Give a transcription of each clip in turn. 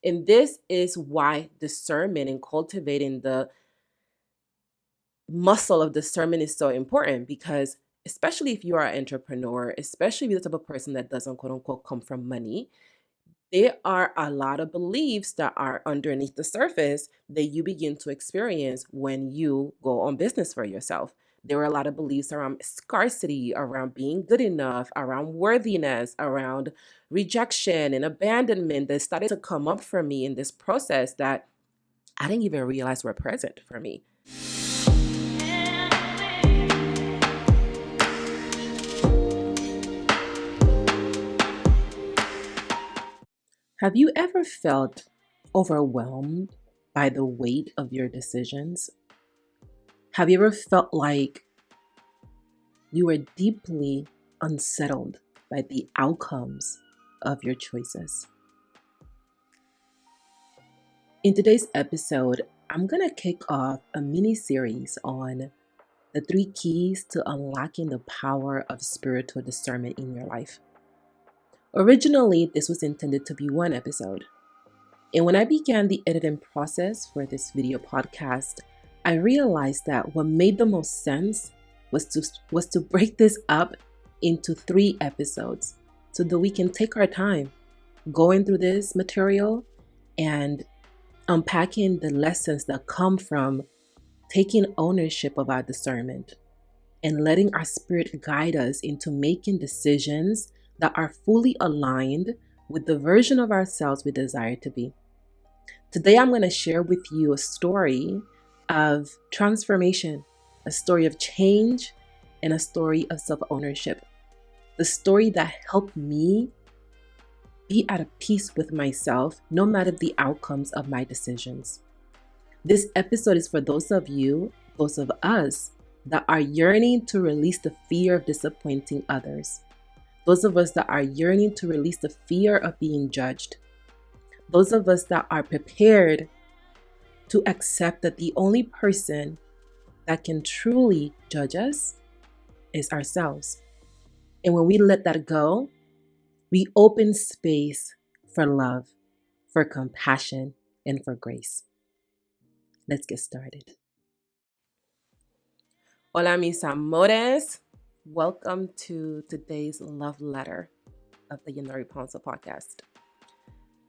And this is why discernment and cultivating the muscle of discernment is so important, because especially if you are an entrepreneur, especially if you're the type of person that doesn't quote unquote come from money, there are a lot of beliefs that are underneath the surface that you begin to experience when you go on business for yourself. There are a lot of beliefs around scarcity, around being good enough, around worthiness, around rejection and abandonment that started to come up for me in this process that I didn't even realize were present for me. Have you ever felt overwhelmed by the weight of your decisions? Have you ever felt like you were deeply unsettled by the outcomes of your choices? In today's episode, I'm going to kick off a mini series on the 3 keys to unlocking the power of spiritual discernment in your life. Originally, this was intended to be one episode. And when I began the editing process for this video podcast, I realized that what made the most sense was to break this up into 3 episodes so that we can take our time going through this material and unpacking the lessons that come from taking ownership of our discernment and letting our spirit guide us into making decisions that are fully aligned with the version of ourselves we desire to be. Today, I'm going to share with you a story of transformation, a story of change, and a story of self-ownership. The story that helped me be at peace with myself, no matter the outcomes of my decisions. This episode is for those of you, those of us, that are yearning to release the fear of disappointing others. Those of us that are yearning to release the fear of being judged. Those of us that are prepared to accept that the only person that can truly judge us is ourselves. And when we let that go, we open space for love, for compassion, and for grace. Let's get started. Hola, mis amores. Welcome to today's love letter of the Yenory Pouncil Podcast.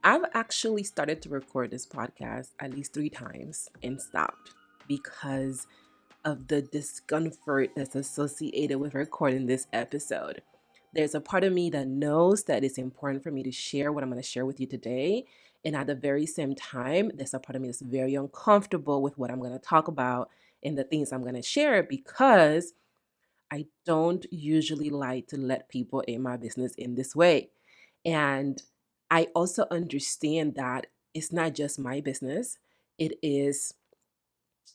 I've actually started to record this podcast at least 3 times and stopped because of the discomfort that's associated with recording this episode. There's a part of me that knows that it's important for me to share what I'm going to share with you today. And at the very same time, there's a part of me that's very uncomfortable with what I'm going to talk about and the things I'm going to share, because I don't usually like to let people in my business in this way. And I also understand that it's not just my business. It is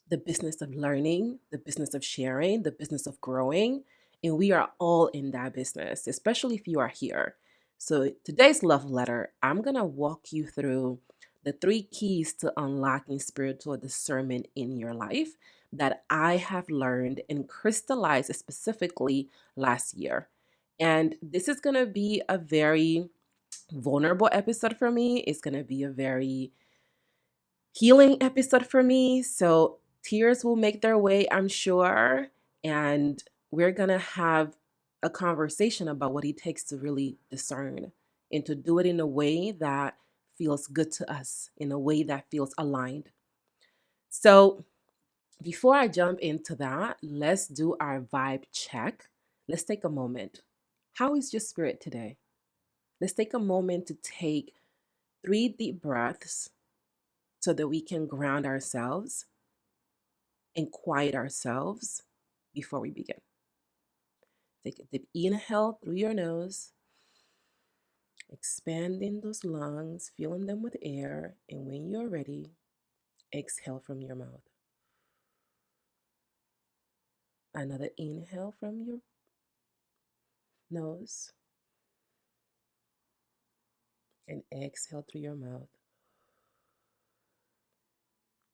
the business of learning, the business of sharing, the business of growing. And we are all in that business, especially if you are here. So today's love letter, I'm going to walk you through the 3 keys to unlocking spiritual discernment in your life that I have learned and crystallized specifically last year. And this is going to be a very vulnerable episode for me. It's going to be a very healing episode for me. So tears will make their way, I'm sure. And we're going to have a conversation about what it takes to really discern and to do it in a way that feels good to us, in a way that feels aligned. So before I jump into that, let's do our vibe check. Let's take a moment. How is your spirit today? Let's take a moment to take 3 deep breaths so that we can ground ourselves and quiet ourselves before we begin. Take a deep inhale through your nose, expanding those lungs, filling them with air, and when you're ready, exhale from your mouth. Another inhale from your nose and exhale through your mouth.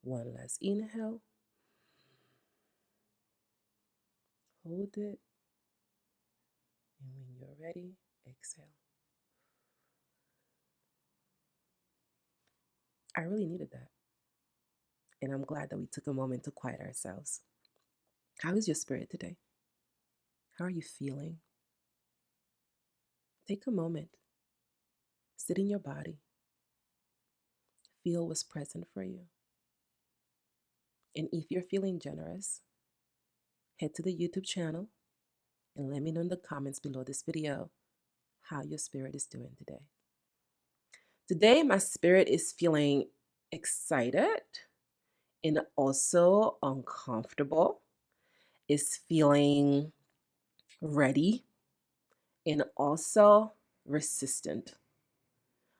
One last inhale. Hold it. And when you're ready, exhale. I really needed that. And I'm glad that we took a moment to quiet ourselves. How is your spirit today? How are you feeling? Take a moment, sit in your body, feel what's present for you. And if you're feeling generous, head to the YouTube channel and let me know in the comments below this video how your spirit is doing today. Today, my spirit is feeling excited and also uncomfortable. Is feeling ready and also resistant.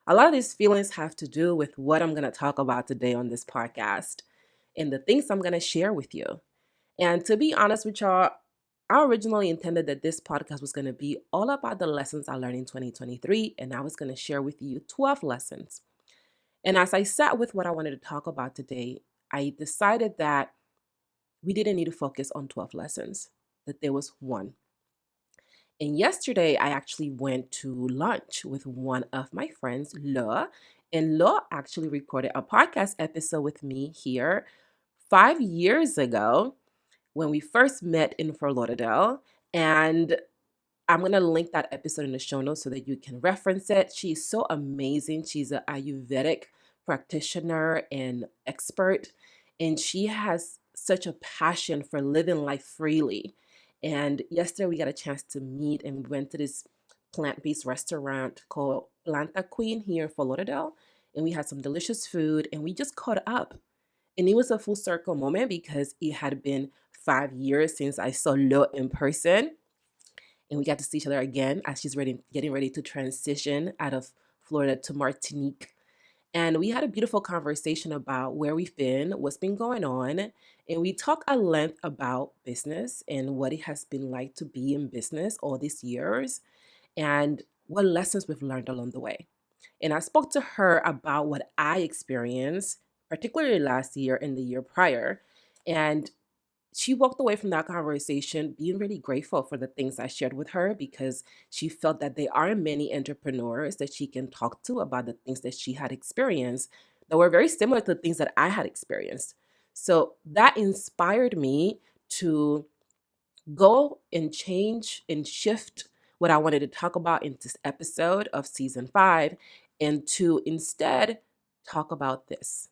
A lot of these feelings have to do with what I'm going to talk about today on this podcast and the things I'm going to share with you. And to be honest with y'all, I originally intended that this podcast was going to be all about the lessons I learned in 2023, and I was going to share with you 12 lessons. And as I sat with what I wanted to talk about today, I decided that we didn't need to focus on 12 lessons, that there was one. And yesterday, I actually went to lunch with one of my friends, Lo, and Lo actually recorded a podcast episode with me here 5 years ago when we first met in Fort Lauderdale. And I'm going to link that episode in the show notes so that you can reference it. She's so amazing. She's an Ayurvedic practitioner and expert, and she has such a passion for living life freely. And yesterday we got a chance to meet, and we went to this plant-based restaurant called Planta Queen here in Fort Lauderdale, and we had some delicious food, and we just caught up. And it was a full circle moment because it had been 5 years since I saw Lo in person, and we got to see each other again as she's getting ready to transition out of Florida to Martinique. And we had a beautiful conversation about where we've been, what's been going on, and we talked at length about business and what it has been like to be in business all these years and what lessons we've learned along the way. And I spoke to her about what I experienced, particularly last year and the year prior. And she walked away from that conversation being really grateful for the things I shared with her because she felt that there are many entrepreneurs that she can talk to about the things that she had experienced that were very similar to the things that I had experienced. So that inspired me to go and change and shift what I wanted to talk about in this episode of season 5 and to instead talk about this.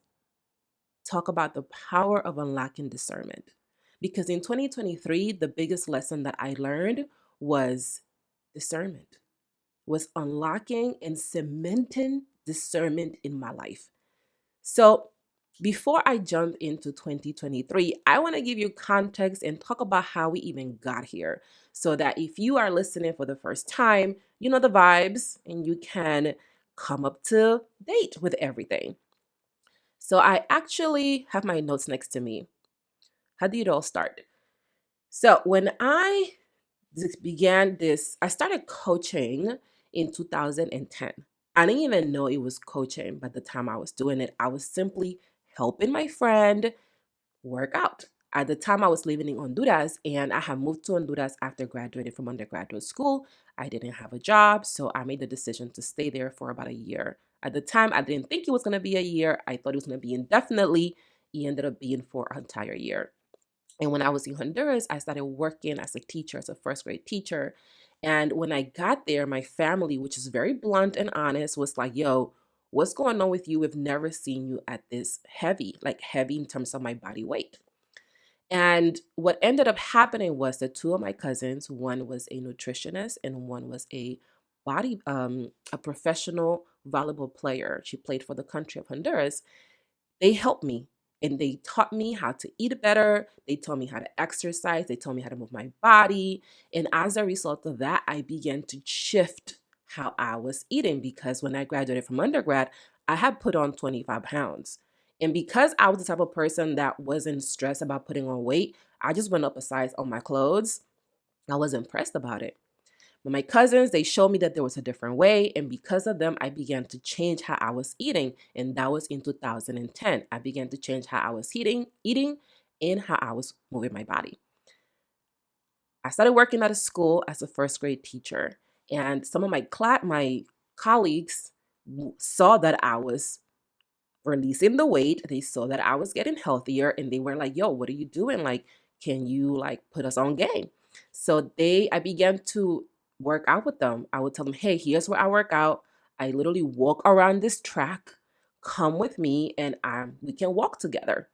Talk about the power of unlocking discernment. Because in 2023, the biggest lesson that I learned was discernment, was unlocking and cementing discernment in my life. So before I jump into 2023, I want to give you context and talk about how we even got here so that if you are listening for the first time, you know the vibes and you can come up to date with everything. So I actually have my notes next to me. How did it all start? So when I began this, I started coaching in 2010. I didn't even know it was coaching by the time I was doing it. I was simply helping my friend work out. At the time, I was living in Honduras and I had moved to Honduras after graduating from undergraduate school. I didn't have a job, so I made the decision to stay there for about a year. At the time, I didn't think it was going to be a year. I thought it was going to be indefinitely. It ended up being for an entire year. And when I was in Honduras, I started working as a teacher, as a first grade teacher. And when I got there, my family, which is very blunt and honest, was like, yo, what's going on with you? We've never seen you at this heavy, like heavy in terms of my body weight. And what ended up happening was that two of my cousins, one was a nutritionist and one was a professional volleyball player. She played for the country of Honduras. They helped me and they taught me how to eat better. They taught me how to exercise. They told me how to move my body. And as a result of that, I began to shift how I was eating because when I graduated from undergrad, I had put on 25 pounds. And because I was the type of person that wasn't stressed about putting on weight, I just went up a size on my clothes. I was impressed about it. But my cousins, they showed me that there was a different way. And because of them, I began to change how I was eating. And that was in 2010. I began to change how I was eating and how I was moving my body. I started working at a school as a first grade teacher. And some of my colleagues saw that I was releasing the weight. They saw that I was getting healthier and they were like, yo, what are you doing? Like, can you like put us on game? So I began to work out with them. I would tell them, hey, here's where I work out. I literally walk around this track. Come with me and we can walk together.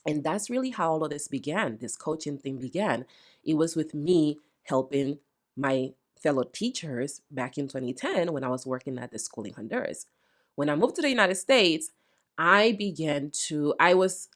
And that's really how all of this began. This coaching thing began. It was with me helping my fellow teachers back in 2010 when I was working at the school in Honduras. When I moved to the United States, I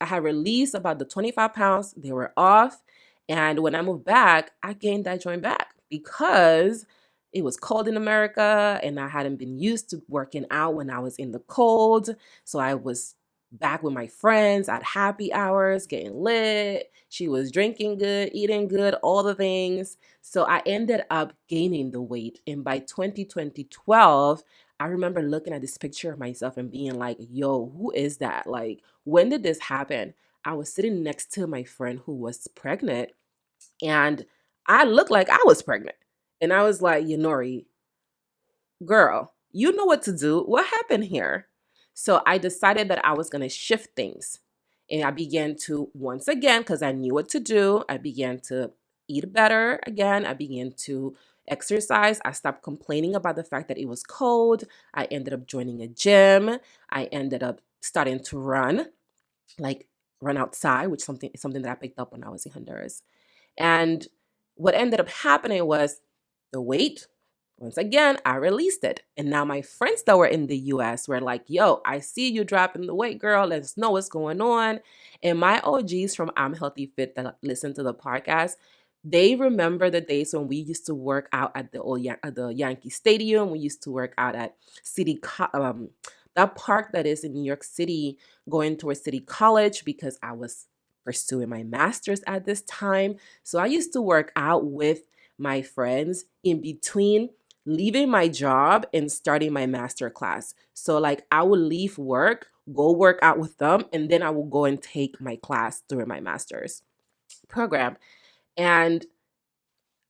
had released about the 25 pounds. They were off. And when I moved back, I joined back because it was cold in America and I hadn't been used to working out when I was in the cold. So I was back with my friends at happy hours, getting lit. She was drinking good, eating good, all the things. So I ended up gaining the weight. And by 2012, I remember looking at this picture of myself and being like, yo, who is that? Like, when did this happen? I was sitting next to my friend who was pregnant and I looked like I was pregnant. And I was like, Yenory, girl, you know what to do. What happened here? So I decided that I was going to shift things. And I began to, once again, because I knew what to do, I began to eat better again. I began to exercise. I stopped complaining about the fact that it was cold. I ended up joining a gym. I ended up starting to run, like run outside, which is something that I picked up when I was in Honduras. And what ended up happening was the weight, once again, I released it. And now my friends that were in the US were like, yo, I see you dropping the weight, girl. Let's know what's going on. And my OGs from I'm Healthy Fit that listen to the podcast, they remember the days when we used to work out at the Yankee Stadium. We used to work out at that park that is in New York City, going towards City College because I was pursuing my master's at this time. So I used to work out with my friends in between leaving my job and starting my master class. So like I would leave work, go work out with them, and then I will go and take my class during my master's program. And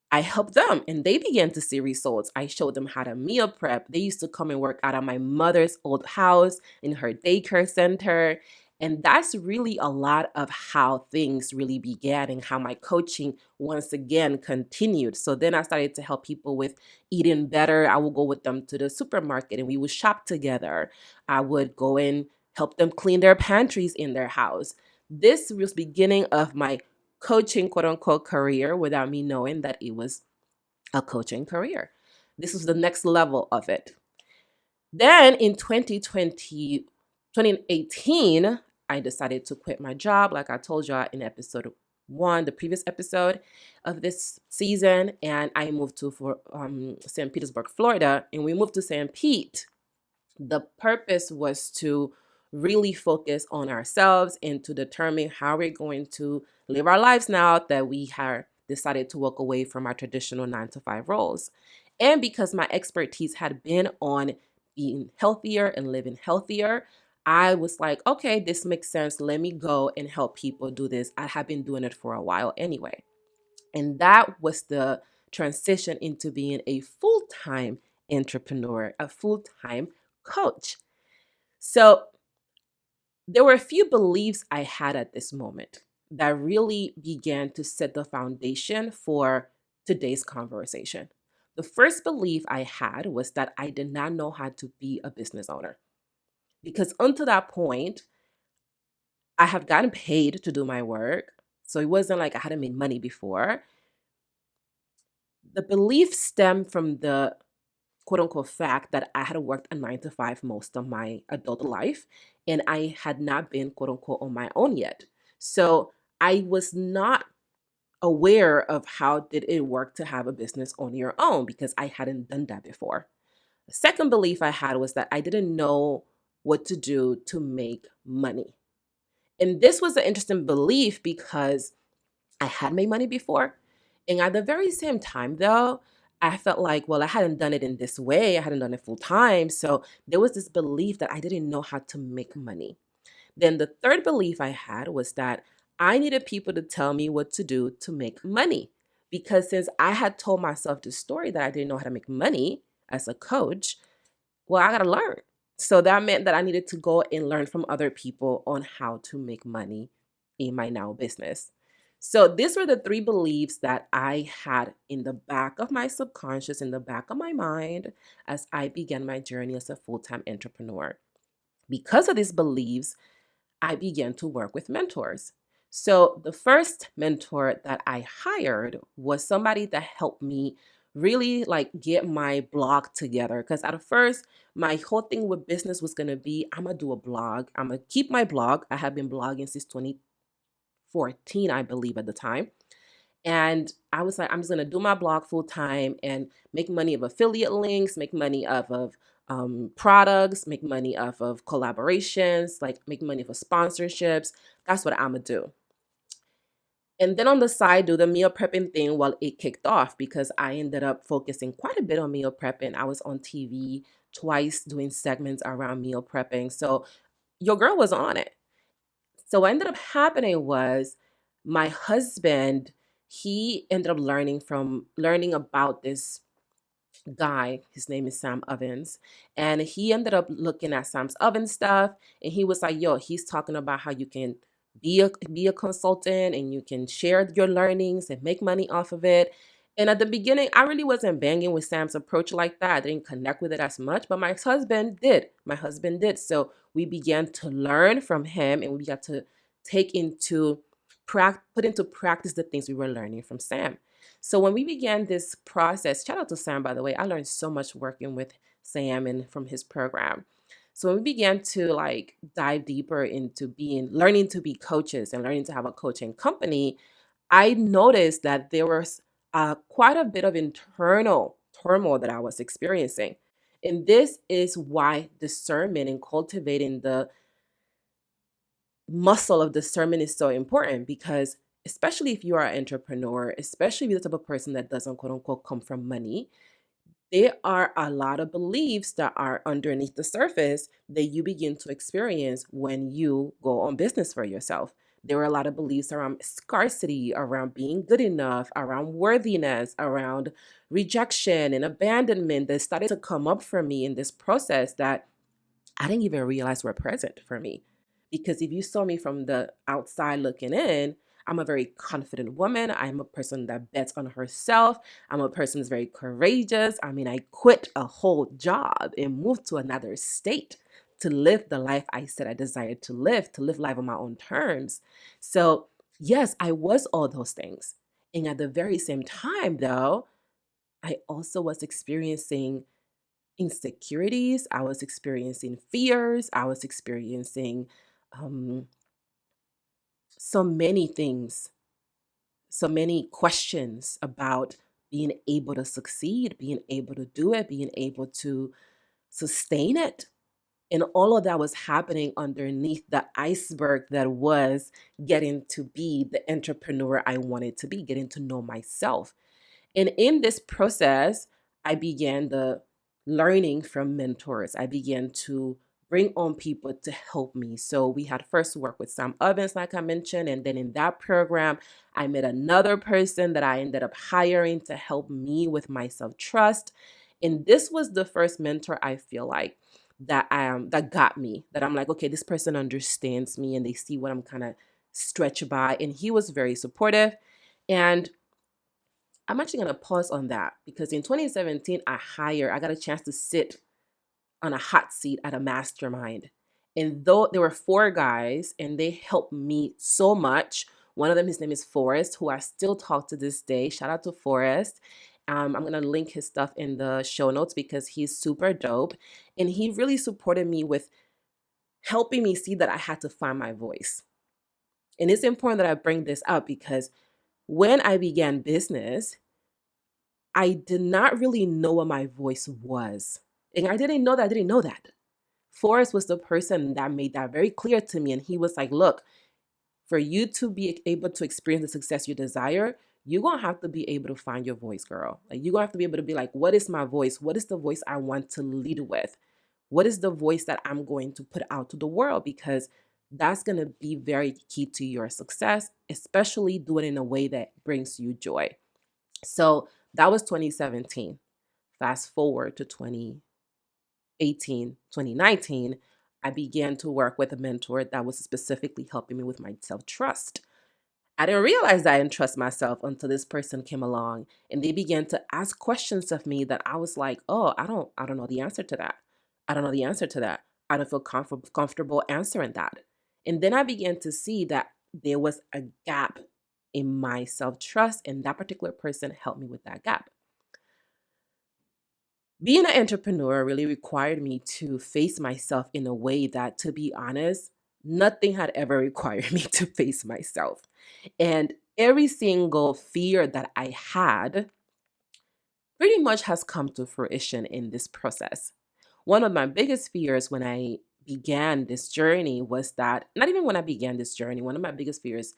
I helped them and they began to see results. I showed them how to meal prep. They used to come and work out at my mother's old house in her daycare center. And that's really a lot of how things really began and how my coaching once again continued. So then I started to help people with eating better. I would go with them to the supermarket and we would shop together. I would go and help them clean their pantries in their house. This was beginning of my coaching quote unquote career without me knowing that it was a coaching career. This was the next level of it. Then in 2018, I decided to quit my job, like I told y'all in episode 1, the previous episode of this season, and I moved to St. Petersburg, Florida, and we moved to St. Pete. The purpose was to really focus on ourselves and to determine how we're going to live our lives now that we have decided to walk away from our traditional 9-to-5 roles. And because my expertise had been on being healthier and living healthier, I was like, okay, this makes sense. Let me go and help people do this. I have been doing it for a while anyway. And that was the transition into being a full-time entrepreneur, a full-time coach. So there were a few beliefs I had at this moment that really began to set the foundation for today's conversation. The first belief I had was that I did not know how to be a business owner. Because until that point, I have gotten paid to do my work. So it wasn't like I hadn't made money before. The belief stemmed from the quote unquote fact that I had worked a 9-to-5 most of my adult life and I had not been quote unquote on my own yet. So I was not aware of how did it work to have a business on your own because I hadn't done that before. The second belief I had was that I didn't know what to do to make money. And this was an interesting belief because I had made money before. And at the very same time, though, I felt like, well, I hadn't done it in this way. I hadn't done it full time. So there was this belief that I didn't know how to make money. Then the third belief I had was that I needed people to tell me what to do to make money. Because since I had told myself the story that I didn't know how to make money as a coach, well, I got to learn. So that meant that I needed to go and learn from other people on how to make money in my now business. So these were the three beliefs that I had in the back of my subconscious, in the back of my mind, as I began my journey as a full-time entrepreneur. Because of these beliefs, I began to work with mentors. So the first mentor that I hired was somebody that helped me really like get my blog together. Because at first, my whole thing with business was going to be I'm going to do a blog. I'm going to keep my blog. I have been blogging since 2014, I believe, at the time. And I was like, I'm just gonna do my blog full time and make money of affiliate links, make money of products, make money off of collaborations, like make money for sponsorships. That's what I'm gonna do. And then on the side, do the meal prepping thing while it kicked off because I ended up focusing quite a bit on meal prepping. I was on TV twice doing segments around meal prepping. So your girl was on it. So what ended up happening was my husband, he ended up learning about this guy. His name is Sam Ovens. And he ended up looking at Sam's oven stuff. And he was like, yo, he's talking about how you can be a consultant and you can share your learnings and make money off of it. And at the beginning, I really wasn't banging with Sam's approach like that. I didn't connect with it as much, but my husband did. My husband did. So we began to learn from him and we got to take into put into practice the things we were learning from Sam. So when we began this process, shout out to Sam, by the way, I learned so much working with Sam and from his program. So when we began to like dive deeper into learning to be coaches and learning to have a coaching company, I noticed that there was quite a bit of internal turmoil that I was experiencing. And this is why discernment and cultivating the muscle of discernment is so important because especially if you are an entrepreneur, especially if you're the type of person that doesn't quote unquote come from money, there are a lot of beliefs that are underneath the surface that you begin to experience when you go on business for yourself. There are a lot of beliefs around scarcity, around being good enough, around worthiness, around rejection and abandonment that started to come up for me in this process that I didn't even realize were present for me. Because if you saw me from the outside looking in, I'm a very confident woman. I'm a person that bets on herself. I'm a person that's very courageous. I mean, I quit a whole job and moved to another state to live the life I said I desired to live life on my own terms. So, yes, I was all those things. And at the very same time, though, I also was experiencing insecurities, I was experiencing fears, I was experiencing um, so many things, so many questions about being able to succeed, being able to do it, being able to sustain it. And all of that was happening underneath the iceberg that was getting to be the entrepreneur I wanted to be, getting to know myself. And in this process, I began the learning from mentors. I began to bring on people to help me. So we had first worked with Sam Ovens, like I mentioned, and then in that program, I met another person that I ended up hiring to help me with my self-trust. And this was the first mentor I feel like that got me, that I'm like, okay, this person understands me and they see what I'm kind of stretched by. And he was very supportive. And I'm actually going to pause on that because in 2017, I got a chance to sit on a hot seat at a mastermind. And though there were four guys and they helped me so much, one of them, his name is Forrest, who I still talk to this day. Shout out to Forrest. I'm going to link his stuff in the show notes because he's super dope. And he really supported me with helping me see that I had to find my voice. And it's important that I bring this up because when I began business, I did not really know what my voice was. And I didn't know that I didn't know that. Forrest was the person that made that very clear to me. And he was like, look, for you to be able to experience the success you desire, you're going to have to be able to find your voice, girl. Like, you're going to have to be able to be like, what is my voice? What is the voice I want to lead with? What is the voice that I'm going to put out to the world? Because that's going to be very key to your success, especially do it in a way that brings you joy. So that was 2017. Fast forward to 2025. 2019, I began to work with a mentor that was specifically helping me with my self-trust. I didn't realize I didn't trust myself until this person came along and they began to ask questions of me that I was like, oh, I don't know the answer to that. I don't know the answer to that. I don't feel comfortable answering that. And then I began to see that there was a gap in my self-trust, and that particular person helped me with that gap. Being an entrepreneur really required me to face myself in a way that, to be honest, nothing had ever required me to face myself. And every single fear that I had pretty much has come to fruition in this process. One of my biggest fears when I began this journey was that, not even when I began this journey, one of my biggest fears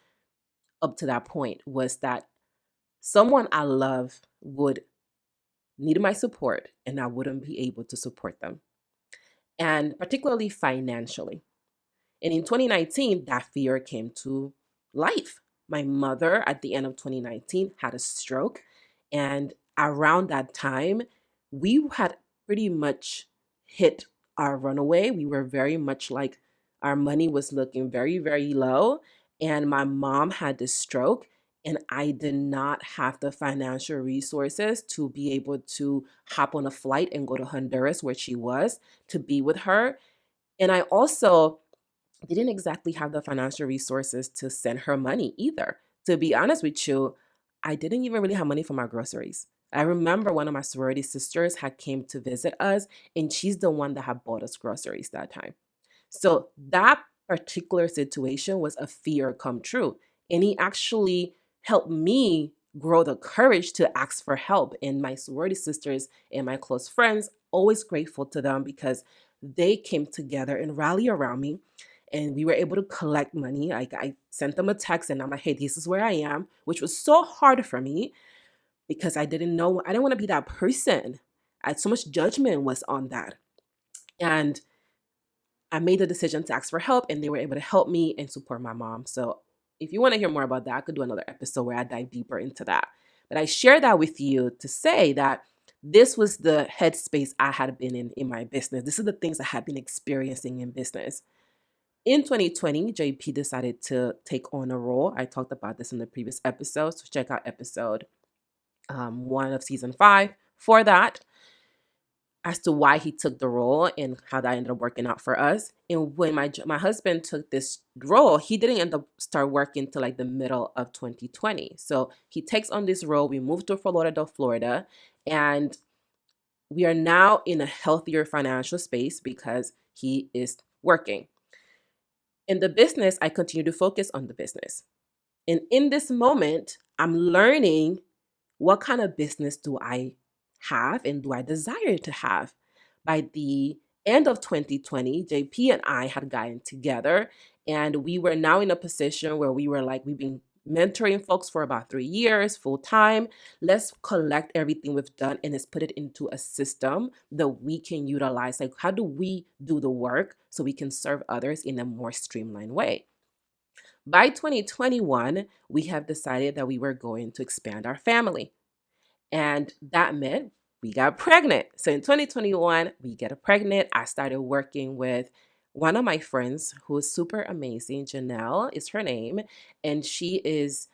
up to that point was that someone I love would need my support and I wouldn't be able to support them, and particularly financially. And in 2019, that fear came to life. My mother, at the end of 2019, had a stroke. And around that time, we had pretty much hit our runaway. We were very much like our money was looking very, very low. And my mom had this stroke. And I did not have the financial resources to be able to hop on a flight and go to Honduras, where she was, to be with her. And I also didn't exactly have the financial resources to send her money either. To be honest with you, I didn't even really have money for my groceries. I remember one of my sorority sisters had came to visit us, and she's the one that had bought us groceries that time. So that particular situation was a fear come true. And he actually helped me grow the courage to ask for help. And my sorority sisters and my close friends, always grateful to them because they came together and rallied around me. And we were able to collect money. I sent them a text and I'm like, hey, this is where I am, which was so hard for me because I didn't know, I didn't want to be that person. I had so much judgment was on that. And I made the decision to ask for help and they were able to help me and support my mom. So if you want to hear more about that, I could do another episode where I dive deeper into that. But I share that with you to say that this was the headspace I had been in my business. This is the things I had been experiencing in business. In 2020, JP decided to take on a role. I talked about this in the previous episode, so check out episode 1 of season 5 for that, as to why he took the role and how that ended up working out for us. And when my husband took this role, he didn't end up start working till like the middle of 2020. So he takes on this role. We moved to Fort Lauderdale, Florida, and we are now in a healthier financial space because he is working. In the business, I continue to focus on the business. And in this moment, I'm learning what kind of business do I have and do I desire to have. By the end of 2020, JP and I had gotten together and we were now in a position where we were like, we've been mentoring folks for about 3 years full time. Let's collect everything we've done and let's put it into a system that we can utilize. Like, how do we do the work so we can serve others in a more streamlined way? By 2021, we have decided that we were going to expand our family. And that meant we got pregnant. So in 2021, we get pregnant. I started working with one of my friends who is super amazing. Janelle is her name. And she is,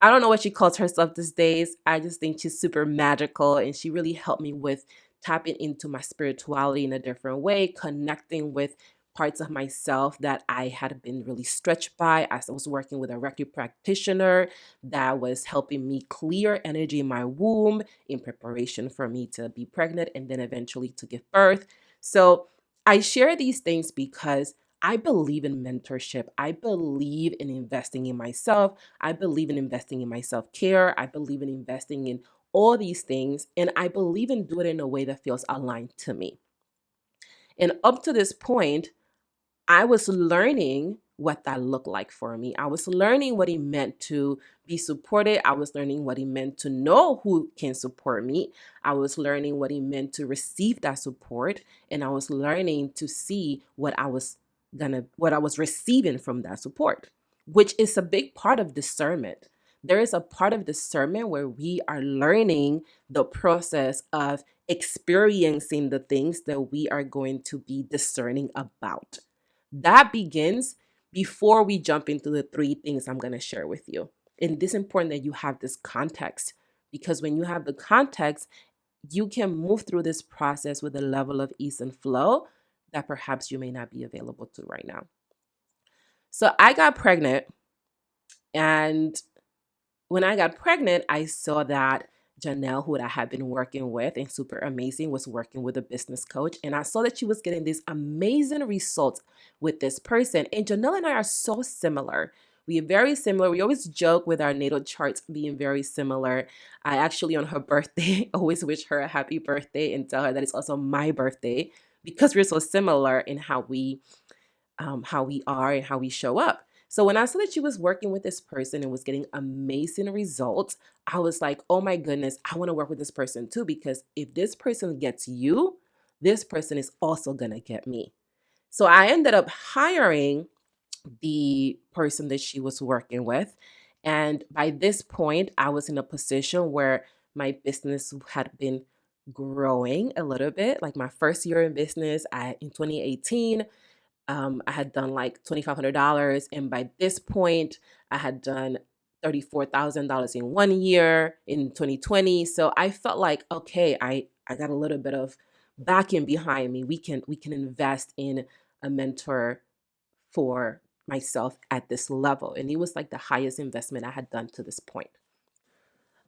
I don't know what she calls herself these days. I just think she's super magical. And she really helped me with tapping into my spirituality in a different way, connecting with parts of myself that I had been really stretched by as I was working with a Reiki practitioner that was helping me clear energy in my womb in preparation for me to be pregnant and then eventually to give birth. So I share these things because I believe in mentorship. I believe in investing in myself. I believe in investing in my self-care. I believe in investing in all these things. And I believe in doing it in a way that feels aligned to me. And up to this point, I was learning what that looked like for me. I was learning what it meant to be supported. I was learning what it meant to know who can support me. I was learning what it meant to receive that support. And I was learning to see what I was receiving from that support, which is a big part of discernment. there is a part of discernment where we are learning the process of experiencing the things that we are going to be discerning about. That begins before we jump into the three things I'm going to share with you. And it's important that you have this context, because when you have the context, you can move through this process with a level of ease and flow that perhaps you may not be available to right now. So I got pregnant, and when I got pregnant, I saw that Janelle, who I had been working with and super amazing, was working with a business coach. And I saw that she was getting these amazing results with this person. And Janelle and I are so similar. We are very similar. We always joke with our natal charts being very similar. I actually, on her birthday, always wish her a happy birthday and tell her that it's also my birthday, because we're so similar in how we are and how we show up. So when I saw that she was working with this person and was getting amazing results, I was like, oh my goodness, I want to work with this person too, because if this person gets you, this person is also going to get me. So I ended up hiring the person that she was working with. And by this point, I was in a position where my business had been growing a little bit. Like my first year in business, in 2018, I had done like $2,500. And by this point, I had done $34,000 in 1 year in 2020. So I felt like, okay, I got a little bit of backing behind me. We can invest in a mentor for myself at this level. And it was like the highest investment I had done to this point.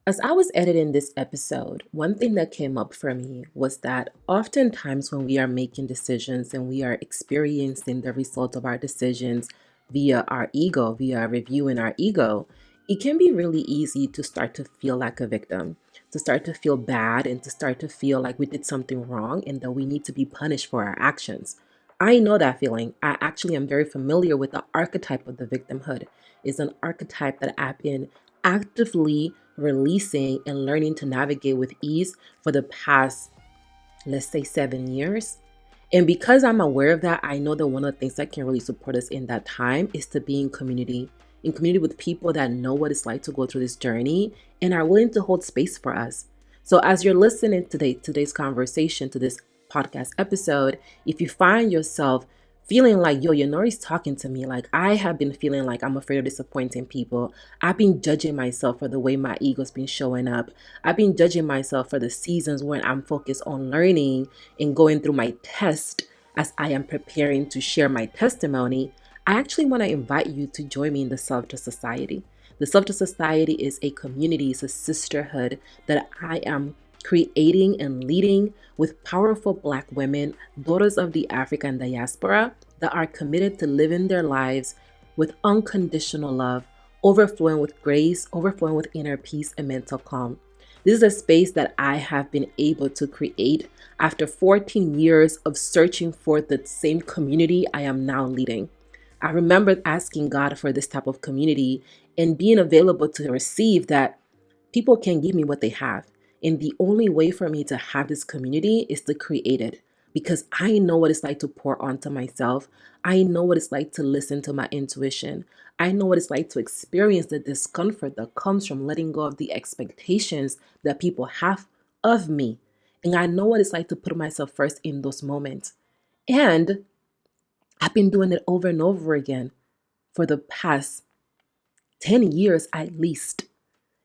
As I was editing this episode, one thing that came up for me was that oftentimes when we are making decisions and we are experiencing the result of our decisions via our ego, via reviewing our ego, it can be really easy to start to feel like a victim, to start to feel bad, and to start to feel like we did something wrong and that we need to be punished for our actions. I know that feeling. I actually am very familiar with the archetype of the victimhood. It's an archetype that I've been actively releasing and learning to navigate with ease for the past, let's say, 7 years. And because I'm aware of that, I know that one of the things that can really support us in that time is to be in community with people that know what it's like to go through this journey and are willing to hold space for us. So as you're listening to today's conversation, to this podcast episode, if you find yourself feeling like, yo, Yenory's talking to me, like I have been feeling like I'm afraid of disappointing people. I've been judging myself for the way my ego's been showing up. I've been judging myself for the seasons when I'm focused on learning and going through my test as I am preparing to share my testimony. I actually want to invite you to join me in the Self-Trust Society. The Self-Trust Society is a community, it's a sisterhood that I am creating and leading with powerful Black women, daughters of the African diaspora, that are committed to living their lives with unconditional love, overflowing with grace, overflowing with inner peace and mental calm. This is a space that I have been able to create after 14 years of searching for the same community I am now leading. I remember asking God for this type of community and being available to receive that people can give me what they have. And the only way for me to have this community is to create it, because I know what it's like to pour onto myself. I know what it's like to listen to my intuition. I know what it's like to experience the discomfort that comes from letting go of the expectations that people have of me. And I know what it's like to put myself first in those moments. And I've been doing it over and over again for the past 10 years at least.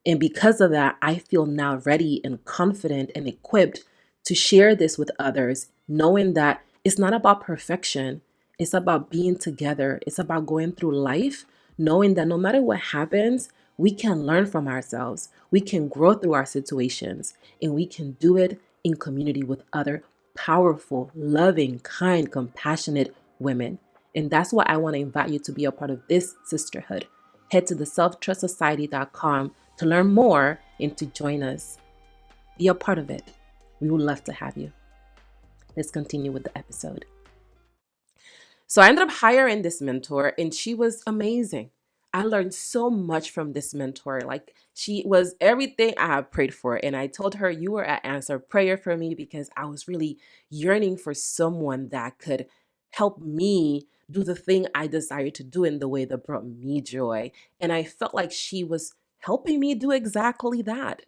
And because of that, I feel now ready and confident and equipped to share this with others, knowing that it's not about perfection. It's about being together. It's about going through life, knowing that no matter what happens, we can learn from ourselves. We can grow through our situations, and we can do it in community with other powerful, loving, kind, compassionate women. And that's why I want to invite you to be a part of this sisterhood. Head to the selftrustsociety.com to learn more and to join us. Be a part of it. We would love to have you. Let's continue with the episode. So I ended up hiring this mentor, and she was amazing. I learned so much from this mentor. Like, she was everything I have prayed for. And I told her, you were an answered prayer for me, because I was really yearning for someone that could help me do the thing I desired to do in the way that brought me joy. And I felt like she was helping me do exactly that.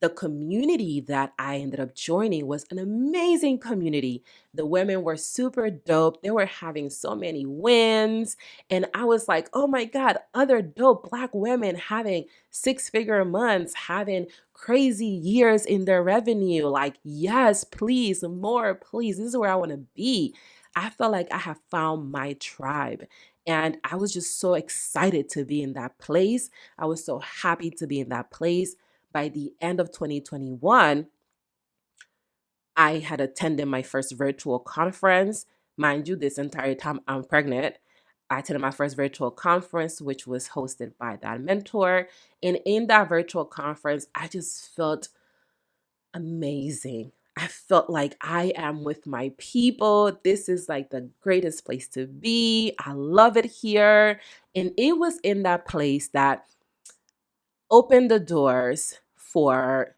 The community that I ended up joining was an amazing community. The women were super dope. They were having so many wins. And I was like, oh my God, other dope Black women having six-figure months, having crazy years in their revenue. Like, yes, please, more, please. This is where I want to be. I felt like I have found my tribe. And I was just so excited to be in that place. I was so happy to be in that place. By the end of 2021, I had attended my first virtual conference. Mind you, this entire time I'm pregnant. I attended my first virtual conference, which was hosted by that mentor. And in that virtual conference, I just felt amazing. I felt like I am with my people. This is like the greatest place to be. I love it here. And it was in that place that opened the doors for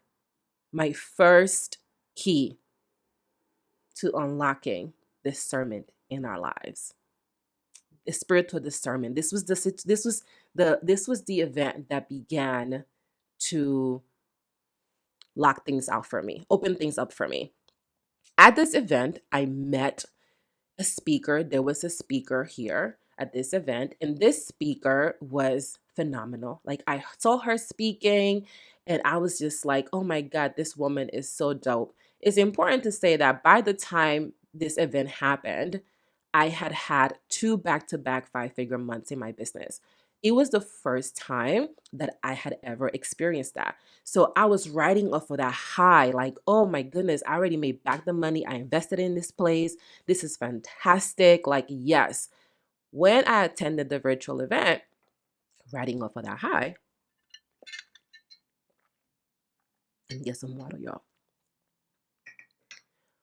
my first key to unlocking discernment in our lives. The spiritual discernment. This was the event that began to lock things out for me, open things up for me. At this event, I met a speaker. There was a speaker here at this event, and this speaker was phenomenal. Like, I saw her speaking, and I was just like, oh my God, this woman is so dope. It's important to say that by the time this event happened, I had had two back-to-back five-figure months in my business. It was the first time that I had ever experienced that. So I was riding off of that high, like, oh my goodness, I already made back the money I invested in this place. This is fantastic. Like, yes. When I attended the virtual event, riding off of that high, and get some water, y'all.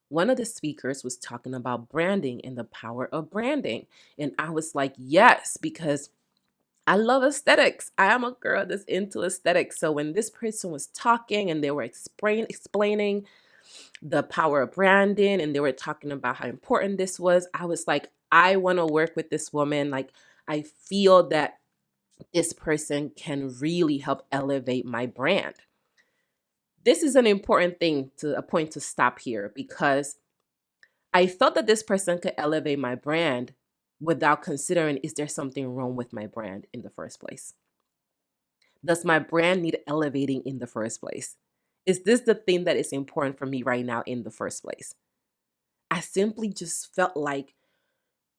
One of the speakers was talking about branding and the power of branding. And I was like, yes, because I love aesthetics. I am a girl that's into aesthetics. So when this person was talking and they were explaining the power of branding and they were talking about how important this was, I was like, I want to work with this woman. Like, I feel that this person can really help elevate my brand. This is an important thing, to a point to stop here, because I felt that this person could elevate my brand without considering, is there something wrong with my brand in the first place? Does my brand need elevating in the first place? Is this the thing that is important for me right now in the first place? I simply just felt like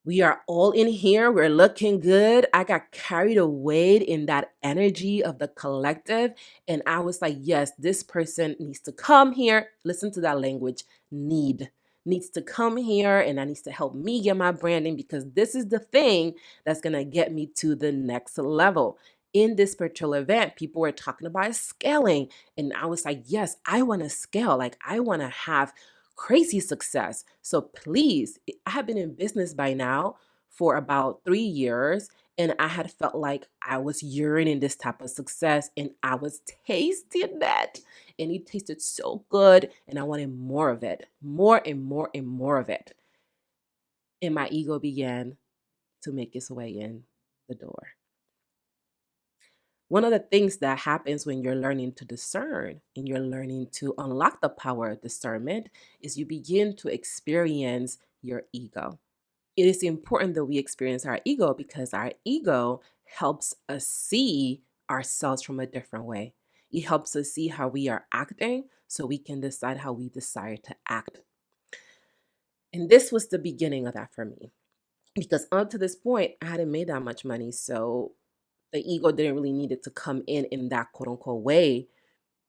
we are all in here. We're looking good. I got carried away in that energy of the collective. And I was like, yes, this person needs to come here. Listen to that language. Needs to come here, and that needs to help me get my branding, because this is the thing that's going to get me to the next level. In this particular event, people were talking about scaling. And I was like, yes, I want to scale. Like, I want to have crazy success. So please, I have been in business by now for about 3 years, and I had felt like I was yearning this type of success, and I was tasting that, and it tasted so good, and I wanted more of it, more and more and more of it. And my ego began to make its way in the door. One of the things that happens when you're learning to discern and you're learning to unlock the power of discernment is you begin to experience your ego. It is important that we experience our ego, because our ego helps us see ourselves from a different way. It helps us see how we are acting so we can decide how we desire to act. And this was the beginning of that for me, because up to this point, I hadn't made that much money. So the ego didn't really need it to come in that quote unquote way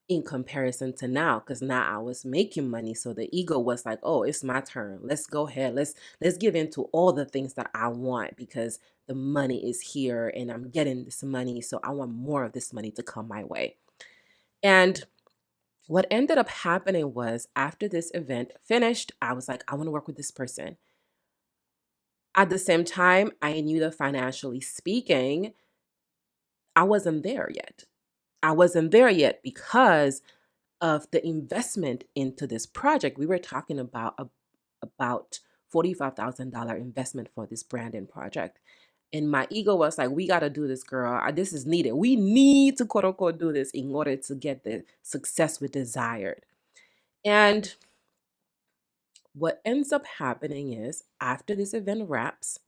in comparison to now, because now I was making money. So the ego was like, oh, it's my turn. Let's go ahead. Let's give in to all the things that I want, because the money is here and I'm getting this money. So I want more of this money to come my way. And what ended up happening was, after this event finished, I was like, I want to work with this person. At the same time, I knew that financially speaking, I wasn't there yet. I wasn't there yet because of the investment into this project. We were talking about about $45,000 investment for this branding project. And my ego was like, we got to do this, girl. This is needed. We need to quote unquote do this in order to get the success we desired. And what ends up happening is after this event wraps,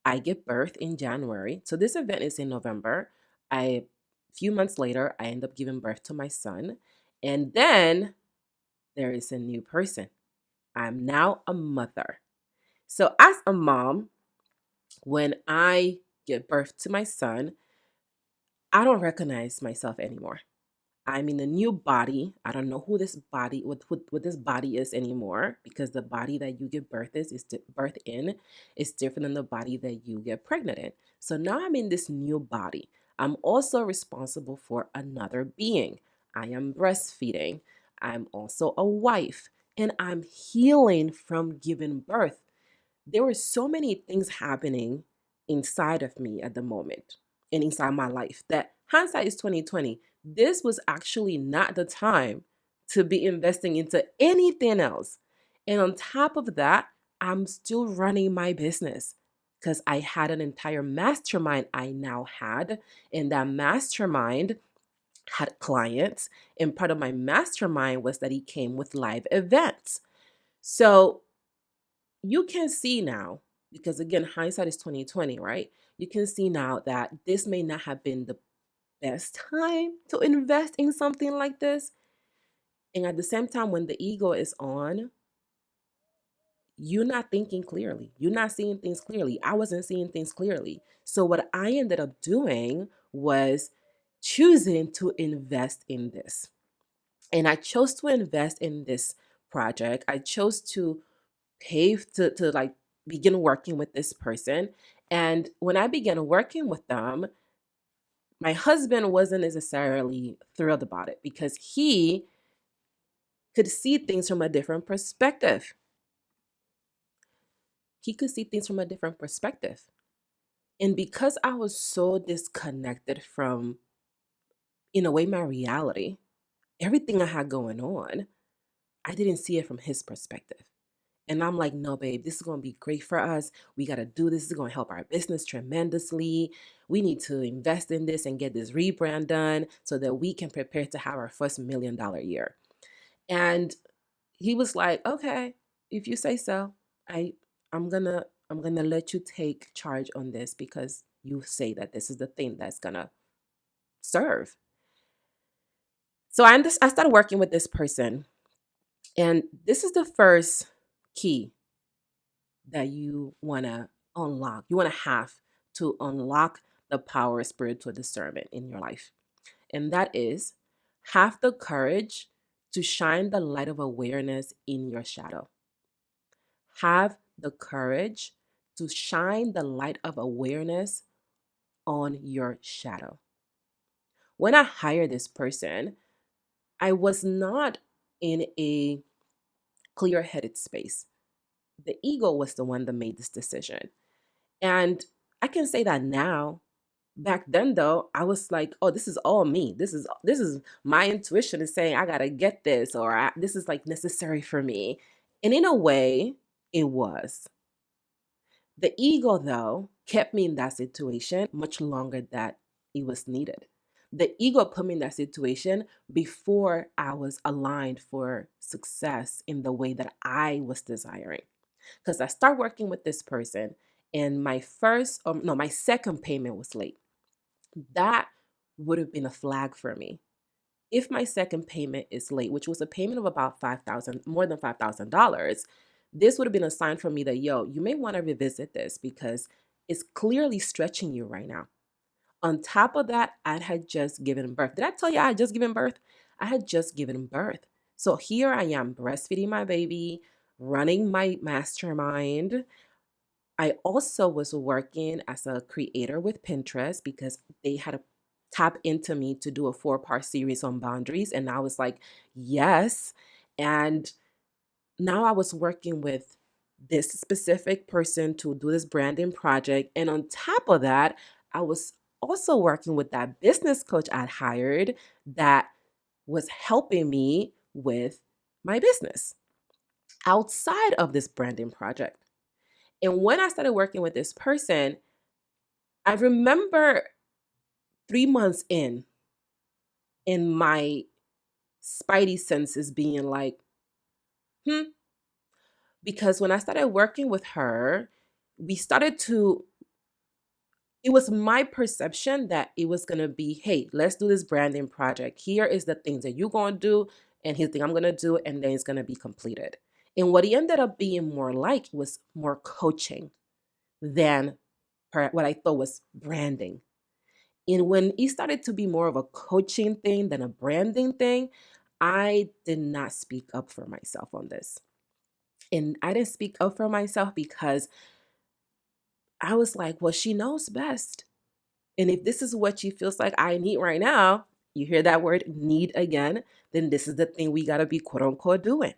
I give birth in January. So this event is in November. A few months later, I end up giving birth to my son. And then there is a new person. I'm now a mother. So as a mom, when I give birth to my son, I don't recognize myself anymore. I'm in a new body. I don't know who this body, what this body is anymore, because the body that you give birth in is different than the body that you get pregnant in. So now I'm in this new body. I'm also responsible for another being. I am breastfeeding. I'm also a wife, and I'm healing from giving birth. There were so many things happening inside of me at the moment and inside my life that hindsight is 2020. This was actually not the time to be investing into anything else. And on top of that, I'm still running my business because I had an entire mastermind I now had. And that mastermind had clients. And part of my mastermind was that he came with live events. So you can see now, because again, hindsight is 2020, right? You can see now that this may not have been the best time to invest in something like this. And at the same time, when the ego is on, you're not thinking clearly. You're not seeing things clearly. I wasn't seeing things clearly. So what I ended up doing was choosing to invest in this. And I chose to invest in this project. I chose to pave to like begin working with this person. And when I began working with them, my husband wasn't necessarily thrilled about it because he could see things from a different perspective. He could see things from a different perspective. And because I was so disconnected from, in a way, my reality, everything I had going on, I didn't see it from his perspective. And I'm like, no, babe, this is going to be great for us. We got to do this. This is going to help our business tremendously. We need to invest in this and get this rebrand done so that we can prepare to have our first $1 million year. And he was like, okay, if you say so, I'm gonna let you take charge on this because you say that this is the thing that's gonna serve. So I started working with this person, and this is the first key that you want to unlock. You want to have to unlock the power of spiritual discernment in your life. And that is have the courage to shine the light of awareness in your shadow. Have the courage to shine the light of awareness on your shadow. When I hired this person, I was not in a clear headed space. The ego was the one that made this decision. And I can say that now. Back then though, I was like, oh, this is all me. This is my intuition is saying I got to get this, or this is like necessary for me. And in a way, it was. The ego though kept me in that situation much longer than it was needed. The ego put me in that situation before I was aligned for success in the way that I was desiring. Because I started working with this person, and my second payment was late. That would have been a flag for me. If my second payment is late, which was a payment of about more than $5,000, this would have been a sign for me that, yo, you may want to revisit this because it's clearly stretching you right now. On top of that, I had just given birth. Did I tell you I had just given birth? I had just given birth. So here I am breastfeeding my baby, running my mastermind. I also was working as a creator with Pinterest because they had to tap into me to do a 4-part series on boundaries. And I was like, yes. And now I was working with this specific person to do this branding project. And on top of that, I was also working with that business coach I'd hired that was helping me with my business outside of this branding project. And when I started working with this person, I remember 3 months in my spidey senses being like, hmm, because when I started working with her, we started to, it was my perception that it was going to be, hey, let's do this branding project. Here is the things that you're going to do, and here's the thing I'm going to do, and then it's going to be completed. And what it ended up being more like was more coaching than what I thought was branding. And when it started to be more of a coaching thing than a branding thing, I did not speak up for myself on this. And I didn't speak up for myself because I was like, well, she knows best. And if this is what she feels like I need right now, you hear that word need again, then this is the thing we got to be quote unquote doing.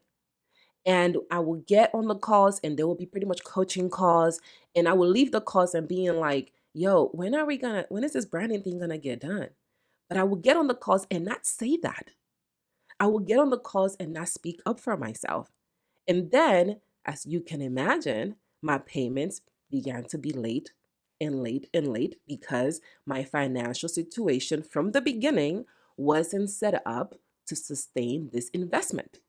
And I will get on the calls and there will be pretty much coaching calls. And I will leave the calls and being like, yo, when is this branding thing gonna get done? But I will get on the calls and not say that. I will get on the calls and not speak up for myself. And then, as you can imagine, my payments began to be late and late and late because my financial situation from the beginning wasn't set up to sustain this investment.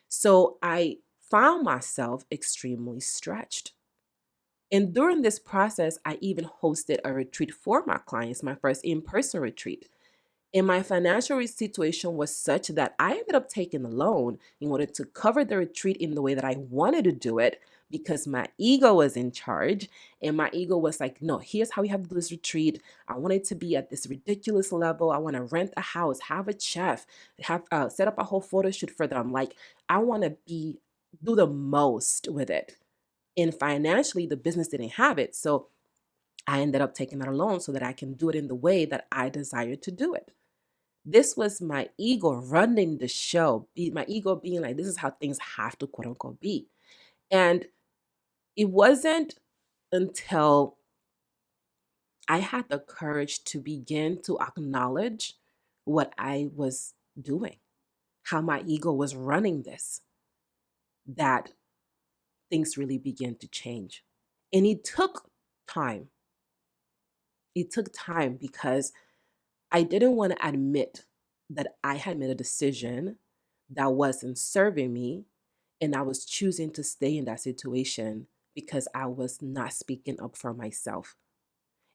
So I found myself extremely stretched. And during this process, I even hosted a retreat for my clients, my first in person retreat. And my financial situation was such that I ended up taking a loan in order to cover the retreat in the way that I wanted to do it because my ego was in charge. And my ego was like, no, here's how we have to do this retreat. I want it to be at this ridiculous level. I want to rent a house, have a chef, have set up a whole photo shoot for them. Like, I want to do the most with it. And financially, the business didn't have it. So I ended up taking out a loan so that I can do it in the way that I desired to do it. This was my ego running the show, my ego being like, this is how things have to quote unquote be. And it wasn't until I had the courage to begin to acknowledge what I was doing, how my ego was running this, that things really began to change. And it took time. It took time because I didn't want to admit that I had made a decision that wasn't serving me, and I was choosing to stay in that situation because I was not speaking up for myself.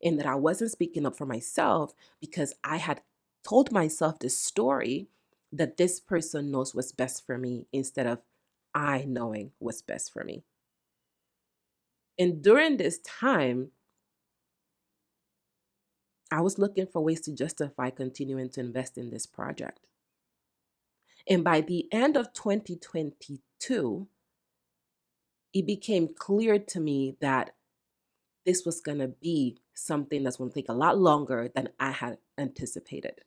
And that I wasn't speaking up for myself because I had told myself this story that this person knows what's best for me instead of I knowing what's best for me. And during this time, I was looking for ways to justify continuing to invest in this project. And by the end of 2022, it became clear to me that this was going to be something that's going to take a lot longer than I had anticipated.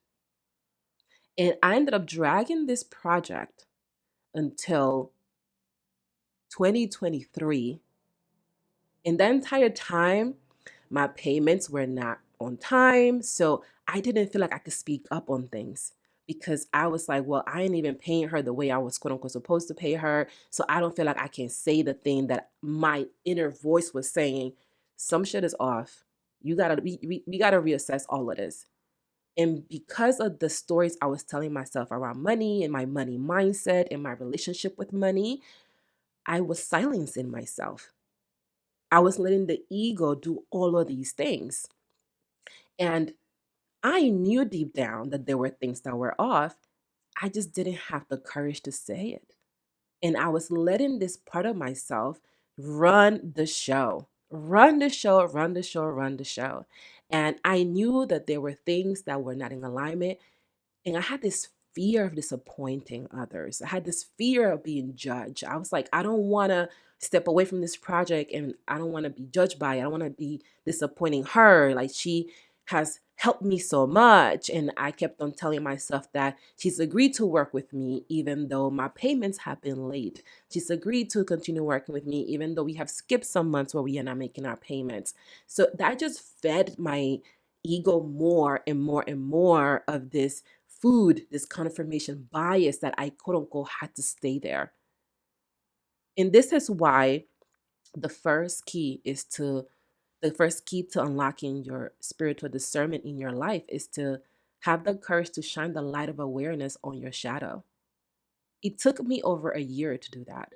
And I ended up dragging this project until 2023. And the entire time, my payments were not on time. So I didn't feel like I could speak up on things because I was like, well, I ain't even paying her the way I was quote unquote supposed to pay her. So I don't feel like I can say the thing that my inner voice was saying. Some shit is off. We gotta reassess all of this. And because of the stories I was telling myself around money and my money mindset and my relationship with money, I was silencing myself. I was letting the ego do all of these things. And I knew deep down that there were things that were off. I just didn't have the courage to say it. And I was letting this part of myself run the show, run the show, run the show, run the show. And I knew that there were things that were not in alignment. And I had this fear of disappointing others. I had this fear of being judged. I was like, I don't want to step away from this project and I don't want to be judged by it. I don't want to be disappointing her. Like, she has helped me so much. And I kept on telling myself that she's agreed to work with me even though my payments have been late. She's agreed to continue working with me even though we have skipped some months where we are not making our payments. So that just fed my ego more and more and more of this food, this confirmation bias that I quote unquote had to stay there. And this is why The first key is to the first key to unlocking your spiritual discernment in your life is to have the courage to shine the light of awareness on your shadow. It took me over a year to do that.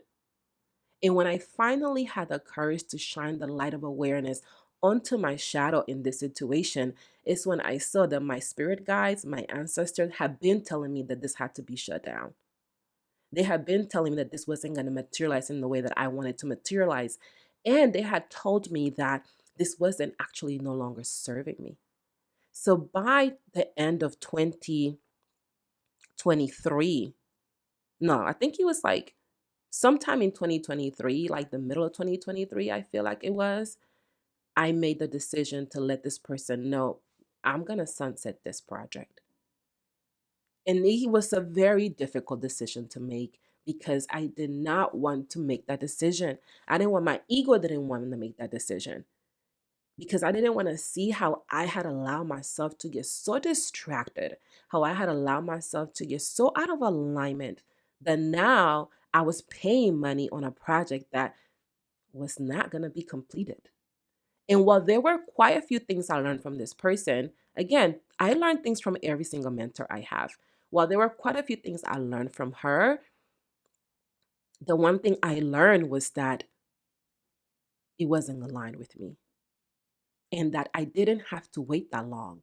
And when I finally had the courage to shine the light of awareness onto my shadow in this situation, is when I saw that my spirit guides, my ancestors, had been telling me that this had to be shut down. They had been telling me that this wasn't going to materialize in the way that I wanted to materialize. And they had told me that this wasn't actually no longer serving me. So by the end of 2023, no, I think it was like sometime in 2023, like the middle of 2023, I feel like it was, I made the decision to let this person know I'm going to sunset this project. And it was a very difficult decision to make because I did not want to make that decision. I didn't want my ego didn't want to make that decision because I didn't want to see how I had allowed myself to get so distracted, how I had allowed myself to get so out of alignment that now I was paying money on a project that was not going to be completed. And while there were quite a few things I learned from this person, again, I learned things from every single mentor I have. While there were quite a few things I learned from her, the one thing I learned was that it wasn't aligned with me and that I didn't have to wait that long.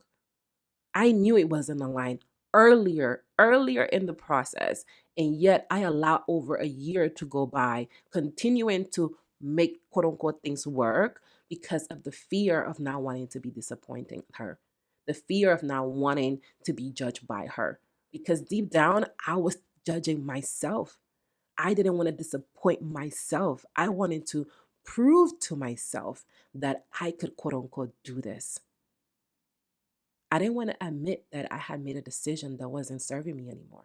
I knew it wasn't aligned earlier in the process. And yet I allowed over a year to go by, continuing to make quote unquote things work because of the fear of not wanting to be disappointing her, the fear of not wanting to be judged by her. Because deep down, I was judging myself. I didn't want to disappoint myself. I wanted to prove to myself that I could quote unquote do this. I didn't want to admit that I had made a decision that wasn't serving me anymore.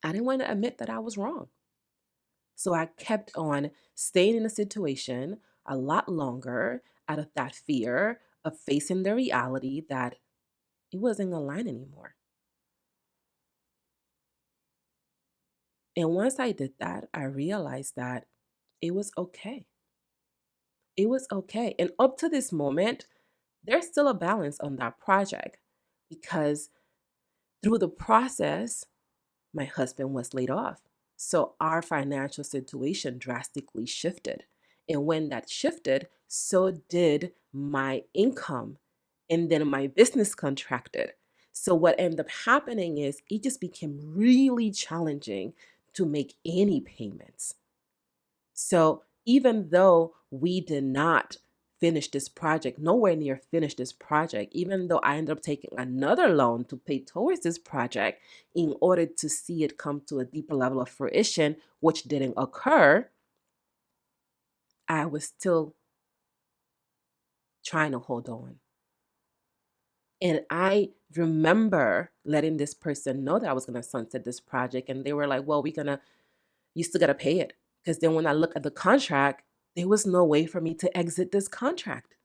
I didn't want to admit that I was wrong. So I kept on staying in a situation a lot longer out of that fear of facing the reality that it wasn't aligned anymore. And once I did that, I realized that it was okay. It was okay. And up to this moment, there's still a balance on that project because through the process, my husband was laid off. So our financial situation drastically shifted. And when that shifted, so did my income. And then my business contracted. So what ended up happening is it just became really challenging to make any payments. So even though we did not finish this project, nowhere near finish this project, even though I ended up taking another loan to pay towards this project in order to see it come to a deeper level of fruition, which didn't occur, I was still trying to hold on. And I remember letting this person know that I was going to sunset this project. And they were like, well, you still got to pay it. Because then when I look at the contract, there was no way for me to exit this contract.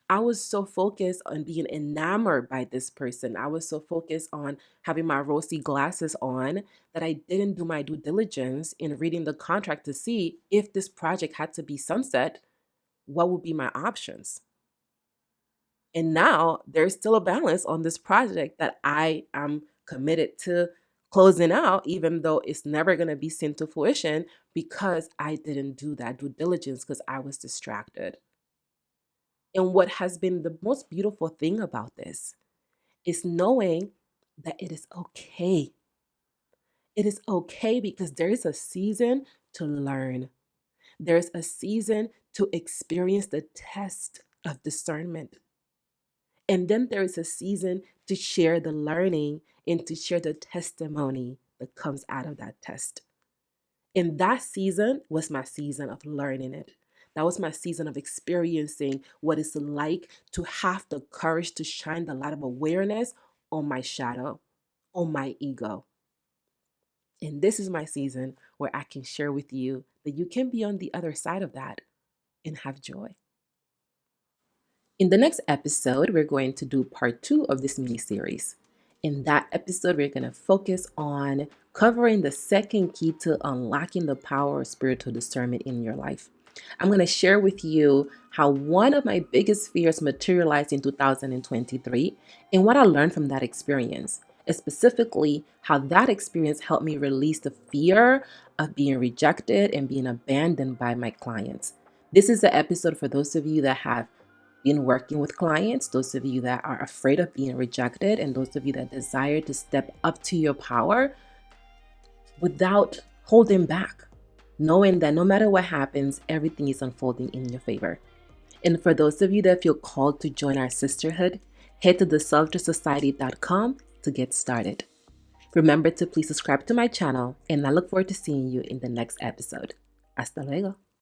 I was so focused on being enamored by this person. I was so focused on having my rosy glasses on that I didn't do my due diligence in reading the contract to see if this project had to be sunset, what would be my options. And now there's still a balance on this project that I am committed to closing out, even though it's never going to be seen to fruition because I didn't do that due diligence because I was distracted. And what has been the most beautiful thing about this is knowing that it is okay. It is okay because there is a season to learn. There's a season to experience the test of discernment. And then there is a season to share the learning and to share the testimony that comes out of that test. And that season was my season of learning it. That was my season of experiencing what it's like to have the courage to shine the light of awareness on my shadow, on my ego. And this is my season where I can share with you that you can be on the other side of that and have joy. In the next episode, we're going to do part 2 of this mini series. In that episode, we're going to focus on covering the second key to unlocking the power of spiritual discernment in your life. I'm going to share with you how one of my biggest fears materialized in 2023 and what I learned from that experience, and specifically how that experience helped me release the fear of being rejected and being abandoned by my clients. This is the episode for those of you that have been working with clients, those of you that are afraid of being rejected, and those of you that desire to step up to your power without holding back, knowing that no matter what happens, everything is unfolding in your favor. And for those of you that feel called to join our sisterhood, head to theselftrustsociety.com to get started. Remember to please subscribe to my channel, and I look forward to seeing you in the next episode. Hasta luego.